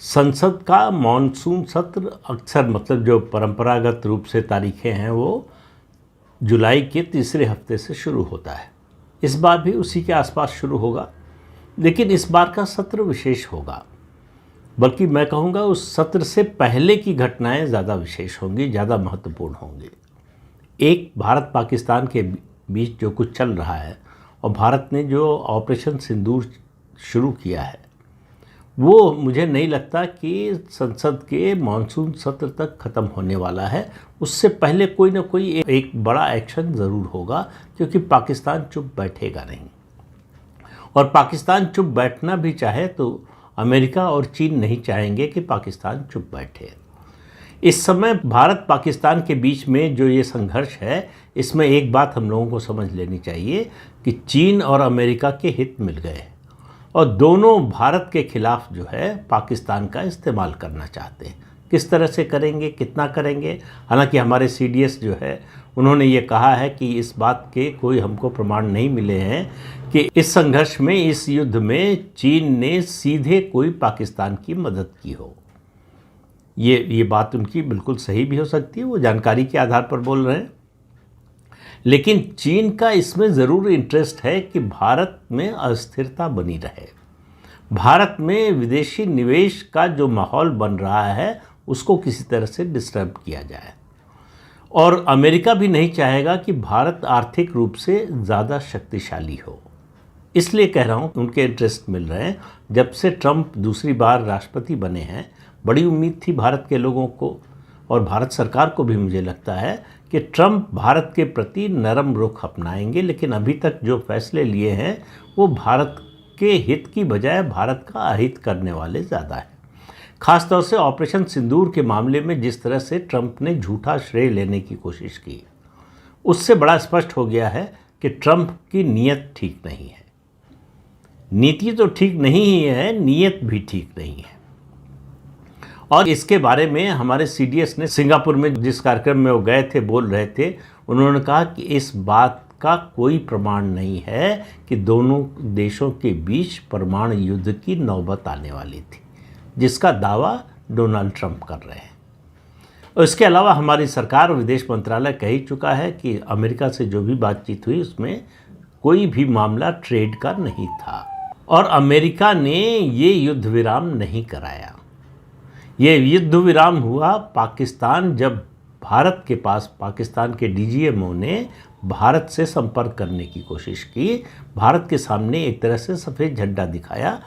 संसद का मॉनसून सत्र अक्सर मतलब जो परंपरागत रूप से तारीखें हैं वो जुलाई के तीसरे हफ्ते से शुरू होता है। इस बार भी उसी के आसपास शुरू होगा, लेकिन इस बार का सत्र विशेष होगा। बल्कि मैं कहूँगा उस सत्र से पहले की घटनाएं ज़्यादा विशेष होंगी, ज़्यादा महत्वपूर्ण होंगी। एक, भारत पाकिस्तान के बीच जो कुछ चल रहा है और भारत ने जो ऑपरेशन सिंदूर शुरू किया है, वो मुझे नहीं लगता कि संसद के मॉनसून सत्र तक ख़त्म होने वाला है। उससे पहले कोई ना कोई एक बड़ा एक्शन ज़रूर होगा, क्योंकि पाकिस्तान चुप बैठेगा नहीं। और पाकिस्तान चुप बैठना भी चाहे तो अमेरिका और चीन नहीं चाहेंगे कि पाकिस्तान चुप बैठे। इस समय भारत पाकिस्तान के बीच में जो ये संघर्ष है, इसमें एक बात हम लोगों को समझ लेनी चाहिए कि चीन और अमेरिका के हित मिल गए और दोनों भारत के खिलाफ जो है पाकिस्तान का इस्तेमाल करना चाहते हैं। किस तरह से करेंगे, कितना करेंगे, हालांकि हमारे CDS जो है उन्होंने ये कहा है कि इस बात के कोई हमको प्रमाण नहीं मिले हैं कि इस संघर्ष में, इस युद्ध में चीन ने सीधे कोई पाकिस्तान की मदद की हो। ये बात उनकी बिल्कुल सही भी हो सकती है, वो जानकारी के आधार पर बोल रहे हैं। लेकिन चीन का इसमें ज़रूर इंटरेस्ट है कि भारत में अस्थिरता बनी रहे, भारत में विदेशी निवेश का जो माहौल बन रहा है उसको किसी तरह से डिस्टर्ब किया जाए। और अमेरिका भी नहीं चाहेगा कि भारत आर्थिक रूप से ज़्यादा शक्तिशाली हो। इसलिए कह रहा हूँ उनके इंटरेस्ट मिल रहे हैं। जब से ट्रंप दूसरी बार राष्ट्रपति बने हैं, बड़ी उम्मीद थी भारत के लोगों को और भारत सरकार को भी, मुझे लगता है कि ट्रंप भारत के प्रति नरम रुख अपनाएंगे। लेकिन अभी तक जो फैसले लिए हैं वो भारत के हित की बजाय भारत का अहित करने वाले ज़्यादा है। ख़ासतौर से ऑपरेशन सिंदूर के मामले में जिस तरह से ट्रंप ने झूठा श्रेय लेने की कोशिश की, उससे बड़ा स्पष्ट हो गया है कि ट्रंप की नीयत ठीक नहीं है। नीति तो ठीक नहीं ही है, नीयत भी ठीक नहीं है। और इसके बारे में हमारे CDS ने सिंगापुर में जिस कार्यक्रम में वो गए थे बोल रहे थे, उन्होंने कहा कि इस बात का कोई प्रमाण नहीं है कि दोनों देशों के बीच परमाणु युद्ध की नौबत आने वाली थी, जिसका दावा डोनाल्ड ट्रंप कर रहे हैं। और इसके अलावा हमारी सरकार और विदेश मंत्रालय कह ही चुका है कि अमेरिका से जो भी बातचीत हुई उसमें कोई भी मामला ट्रेड का नहीं था और अमेरिका ने ये युद्ध विराम नहीं कराया। ये युद्ध विराम हुआ पाकिस्तान जब भारत के पास, पाकिस्तान के DGMO ने भारत से संपर्क करने की कोशिश की, भारत के सामने एक तरह से सफ़ेद झंडा दिखाया